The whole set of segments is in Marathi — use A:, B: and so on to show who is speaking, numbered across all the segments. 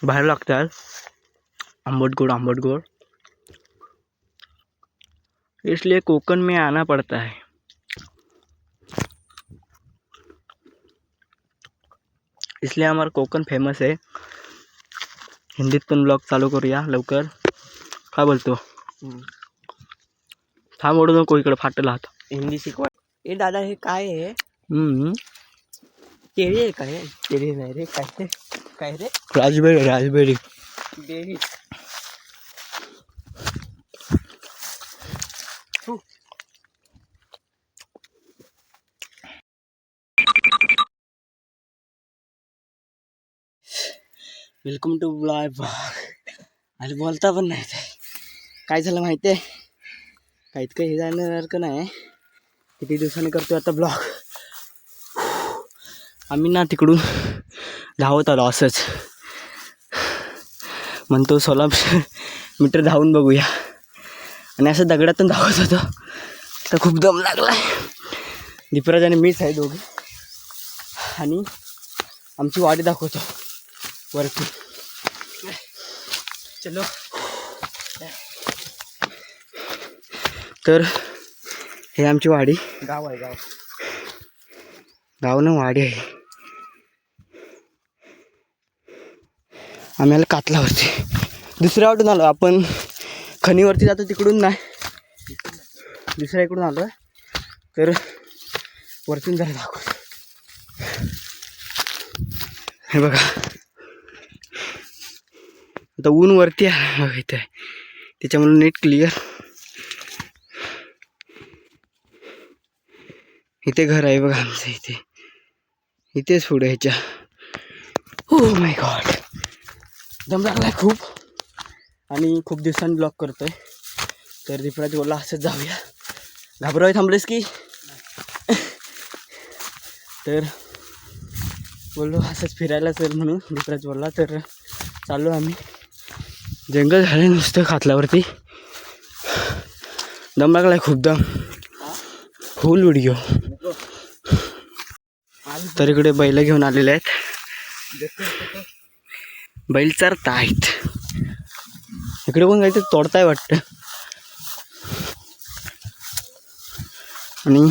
A: बाहेर लागतात आंबट गोड, इसलिए कोकण में आना पड़ता है। इसलिए हमारा कोकण फेमस है। हिंदीत पण ब्लॉग चालू करूया लवकर, काय बोलतो? थांब ओढू नको, इकडे फाटला हात।
B: हिंदी शिकवा। ए दादा हे काय आहे? केळी आहे का? हे केळी नाही रे, काय रे?
A: Raspberry.
B: Berry.
A: Welcome to blog. आणि बोलता पण नाही ते काय झालं माहिती आहे का? इतकं हे जाण्यासारखं नाही, किती दिवसांनी करतोय आता ब्लॉग। आम्ही ना तिकडून धावत आलो असंच, म्हणतो 16 मीटर धावून बघूया, आणि असं दगडातून धावत होतो तर खूप दम लागलाय। दीपराज आणि मीच आहे दोघे, आणि आमची वाडी दाखवतो वरती। चलो। तर हे आमची वाडी,
B: गाव आहे
A: गाव ना वाडी आहे। आम्ही आलो कातलावरती, दुसऱ्या वाटून आलो आपण, खणीवरती जातो तिकडून नाही, दुसऱ्या इकडून आलो। तर वरतून जरा दाखवतो, हे बघा आता ऊन वरती आहे इथे, त्याच्यामुळे नेट क्लिअर। इथे घर आहे बघा आमचं, इथेच पुढे ह्याच्या। ओह माय गॉड, दम लागलाय खूप, आणि खूप दिवसांनी ब्लॉग करतोय। तर दीपराज बोलला असंच जाऊया, घाबरावे थांबलेस की? तर बोललो असंच फिरायला चल म्हणून दीपराज बोलला, तर चाललो आम्ही। जंगल झाले नुसतं खातल्यावरती, दम लागलाय खूप, दम फुल व्हिडिओ। तर इकडे बैल घेऊन आलेले आहेत, बैल चरतायत। इकडे पण काहीतरी तोडताय वाटतं, आणि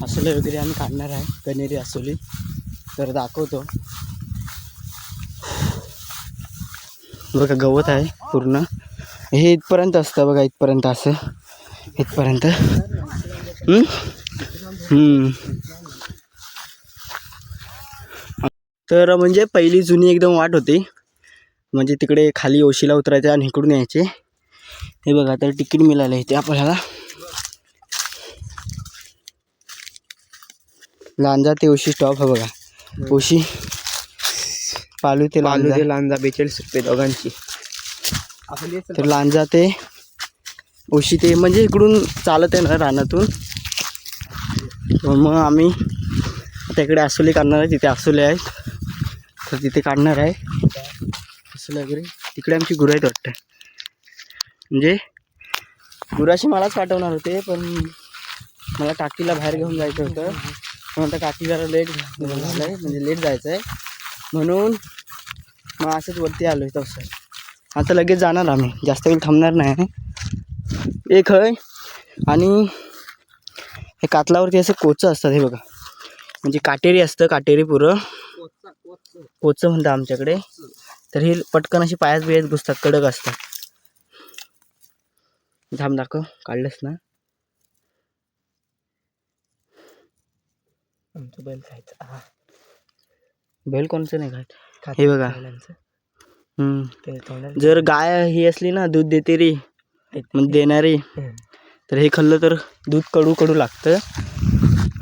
A: असले वगैरे आम्ही काढणार आहे, कनेरी असोली, तर दाखवतो। बघा गवत आहे पूर्ण, हे इथपर्यंत असतं बघा, इथपर्यंत असं, इथपर्यंत। तर म्हणजे पहिली जुनी एकदम वाट होती, म्हणजे तिकडे खाली ओशीला उतरायचे आणि इकडून यायचे। हे बघा तर तिकीट मिळालं इथे आपल्याला, लांजा ते ओशी स्टॉप आहे बघा, ओशी पालू ते
B: लांजा 42 रुपये दोघांची।
A: तर लांजा ते ओशी ते म्हणजे इकडून चालत आहे ना रानातून, मग आम्ही आता इकडे आसोली काढणार आहे, तिथे आसोले आहेत तर तिथे काढणार आहे आसोले वगैरे। तिकडे आमची गुरं आहेत वाटतं, म्हणजे गुराशी मलाच पाठवणार होते, पण मला काकीला बाहेर घेऊन जायचं होतं, पण आता काकी जरा लेट झालं आहे, म्हणजे लेट जायचं आहे म्हणून मग असंच वरती आलो आहे तसं। आता लगेच जाणार आम्ही, जास्त वेळ थांबणार नाही। एक आहे, आणि हे कातलावरती असं कोचं असतात, हे बघा म्हणजे काटेरी असतं, काटेरी पुरं कोचं म्हणतात आमच्याकडे। तर हे पटकन अशी पायात बियात घुसतात, कडक असतात। थांब दाखव, काढलंस ना?
B: आमचं बैल खायचं,
A: बैल कोणचं नाही खात, हे बघा।
B: ते
A: जर गाय ही असली ना, दूध देते रे म्हणजे देणारी, तर हे खाल्लं तर दूध कडू कडू लागतं।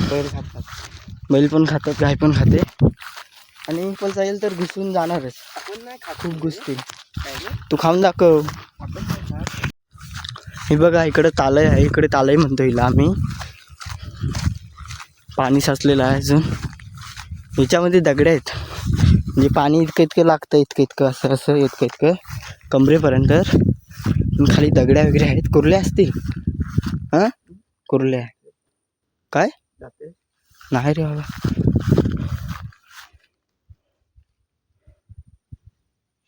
B: बैल खातात,
A: बैल पण खातात, गाय पण खाते, आणि पण जाईल तर घुसून जाणारच, खूप घुसते। तू खाऊन दाखव। हे बघा इकडं तालय आहे, इकडे तालय म्हणतो हिला आम्ही, पाणी साचलेलं आहे अजून, ह्याच्यामध्ये दगडे आहेत, म्हणजे पाणी इतकं इतकं लागतं, इतकं असं असं इतकं कमरेपर्यंत, खाली दगड्या वगैरे आहेत, कुर्ल्या असतील, हां कुर्ल्या काय
B: जाते
A: नाही रे बाबा.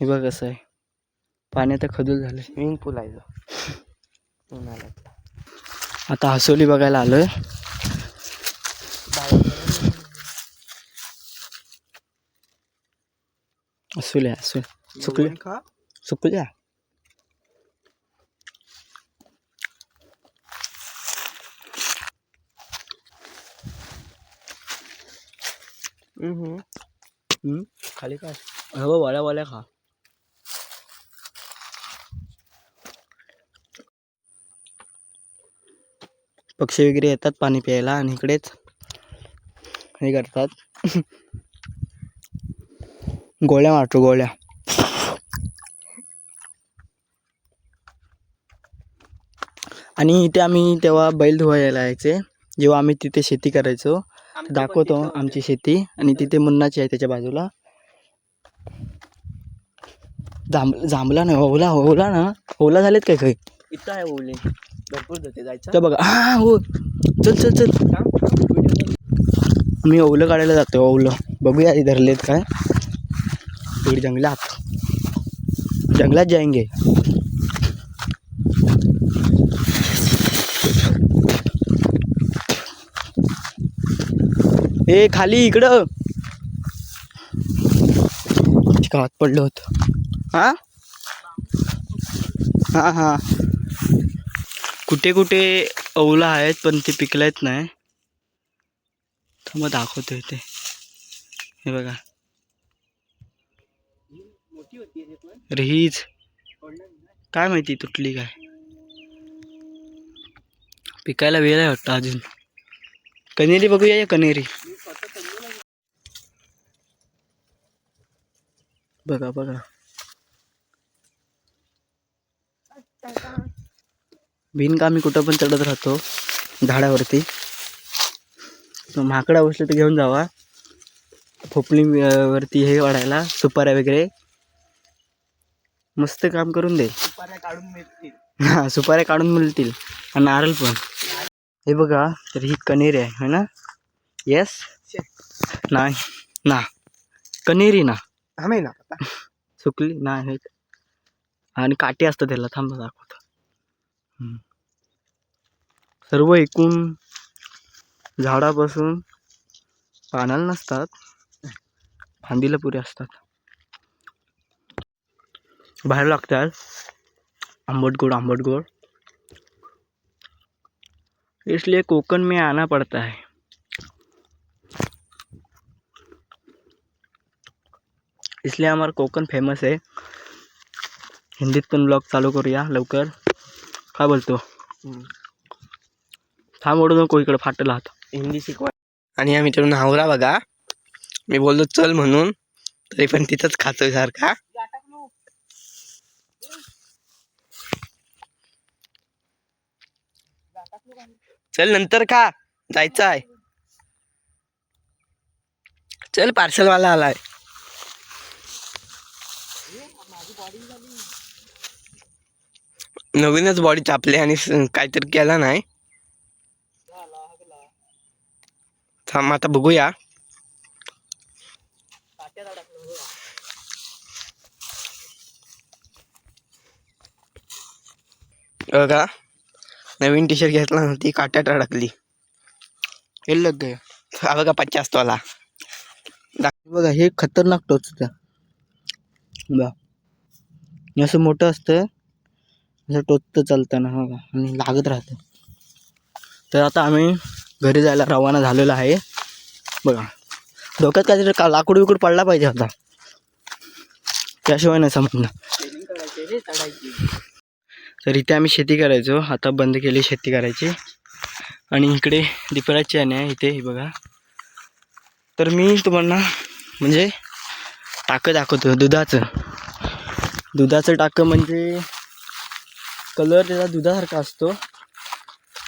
A: हे बघ कसं आहे, पाणी आता खदूल झालं.
B: स्विमिंग पूल आहे जो उन्हाळ्यात.
A: आता हसोली बघायला आलोय. असुल्या सुकल्या
B: का
A: सुकल्या.
B: खाली काय
A: हो बोल्या बोल्या खा. पक्षी वगैरे येतात पाणी प्यायला आणि इकडेच हे करतात. गोळ्या मारतो गोळ्या. आणि इथे आम्ही तेव्हा बैल धुवायला यायचे, जेव्हा आम्ही तिथे शेती करायचो. दाखवतो आमची शेती. आणि तिथे मुन्नाची आहे त्याच्या बाजूला. जांभला नाही, ओला ओला ना, ओला झालेत काय काही.
B: इथं आहे ओले भरपूर जाते जायचं.
A: तर बघा हा हो, चल चल चल. मी ओलं काढायला जातो. ओलं बघूया आधी धरलेत काय. थोडी जंगलात जाएंगे. ए खाली इकडं गावात पडलं होतं. हा हा हा, कुठे कुठे ओला आहेत पण ते पिकलायत नाही. तर मग दाखवतो इथे. हे बघा हीच काय माहिती तुटली काय. पिकायला वेळ आहे वाटतं अजून. कनेरी बघूया या कनेरी. बघा बघा बिनकामी कुठं पण चढत राहतो झाडावरती. माकडा बसले तर घेऊन जावा. खोपली वरती हे वाढायला सुपाऱ्या वगैरे. मस्त काम करून दे.
B: सुपाऱ्या काढून मिळतील.
A: हा सुपाऱ्या काढून मिळतील आणि नारळ पण. हे बघा तर ही कनेरी आहे ना. येस नाही ना, कनेरी ना.
B: आम्ही ना
A: सुकली नाही आणि काटे असतं त्याला. थांबा दाखवतो. सर्व एकूण झाडापासून पानाला नसतात, फांदीला पुरे असतात. बाहेर लागतात. आंबट गोड इसलिए कोकण में आना पड़ता है. इसलिए हमारा कोकण फेमस है. हिंदीत पण ब्लॉग चालू करूया लवकर. काय बोलतो. थांब ओढू नको, इकडे फाटला हात.
B: हिंदी शिकवा. आणि आम्ही तर हावरा बघा. मी बोललो चल म्हणून, तरी पण तिथंच खातोय सारखा. चल नंतर खा, जायचं आहे. चल पार्सल वाला आलाय. नवीनच बॉडी चापले आणि काहीतरी केला नाही. थांब आता बघूया. बघा नवीन टी शर्ट घेतला नव्हती, काट्यात अडकली.
A: हे लग गया.
B: हा बघा 50 वाला.
A: बघा हे खतरनाक टोचतं. बघा हे असं मोठं असतं, असं टोचतं चालताना. हा आणि लागत राहतं. तर आता आम्ही घरी जायला रवाना झालेलो आहे. बघा डोक्यात काहीतरी लाकूड विकूड पडला पाहिजे आता, त्याशिवाय नाही समजणार. तर इथे आम्ही शेती करायचो, आता बंद केली शेती करायची. आणि इकडे दीपराजची आहे इथे. हे बघा. तर मी तुम्हाला म्हणजे टाकं दाखवतो. दुधाचं टाकं म्हणजे कलर त्याचा दुधासारखा असतो,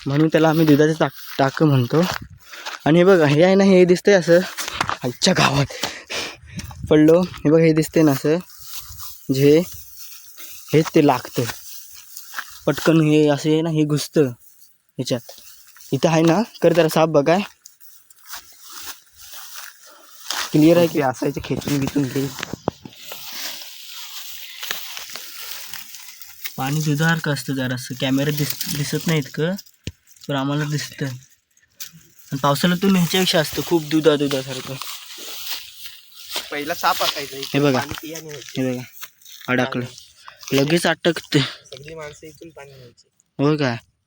A: म्हणून त्याला आम्ही दुधाचं टाकं म्हणतो. आणि हे बघा हे आहे ना, हे दिसतंय असं. आजच्या गावात पडलो. हे बघा हे दिसते ना असं, जे हेच ते लागतं पटकन. हे असे ना, हे घुसतं ह्याच्यात. इथं आहे ना, कर जरा साफ बघाय क्लिअर आहे की
B: असायचं खेचून बिचून घे.
A: पाणी दुधासारखं असतं जरासं, कॅमेऱ्यात दिसत नाही इतकं, पण आम्हाला दिसतं. आणि पावसाळ्यातून ह्याच्यापेक्षा असतं खूप दुधासारखं.
B: पहिला साप असायचं
A: हे बघा.
B: पाणी पियाने व्हायचं.
A: हे बघा अडकलं, लगेच अटकते.
B: सगळी माणसं इथून पाणी घ्यायची.
A: हो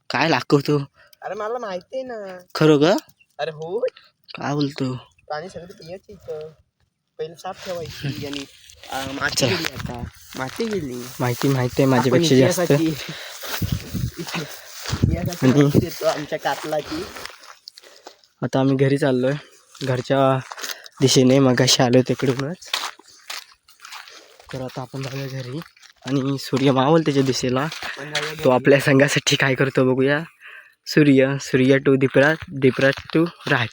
A: काय लागतो?
B: अरे मला माहिती आहे ना.
A: खरं का?
B: अरे हो,
A: काय बोलतो?
B: पाणी सगळं पियाचं इथं. पहिलं साप ठेवायची आणि माती
A: चला.
B: गेली, आता माती गेली.
A: माहिती आहे माझ्यापेक्षा जास्त. आणि
B: देतो आमच्या कातलाची.
A: आता आम्ही घरी चाललोय, घरच्या दिशेने. मगाशी आलो तिकडूनच. तर आता आपण जाऊया घरी. आणि सूर्य मावल त्याच्या दिशेला, तो आपल्या संघासाठी काय करतो बघूया. Surya to Deepraj to Raj.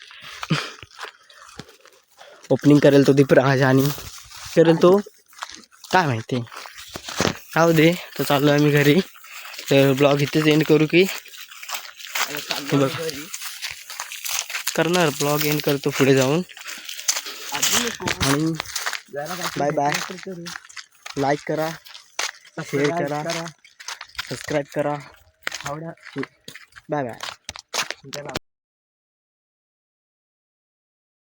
A: Opening करेल तो दीपराज आणि करेल तो काय माहिती. राहू दे. तर चाललो आम्ही घरी. तर ब्लॉग इथेच एंड करू की बघ करणार. ब्लॉग एंड करतो पुढे जाऊन. आणि बाय बाय. लाईक करा, शेअर करा, सबस्क्राईब करा. Bye bye.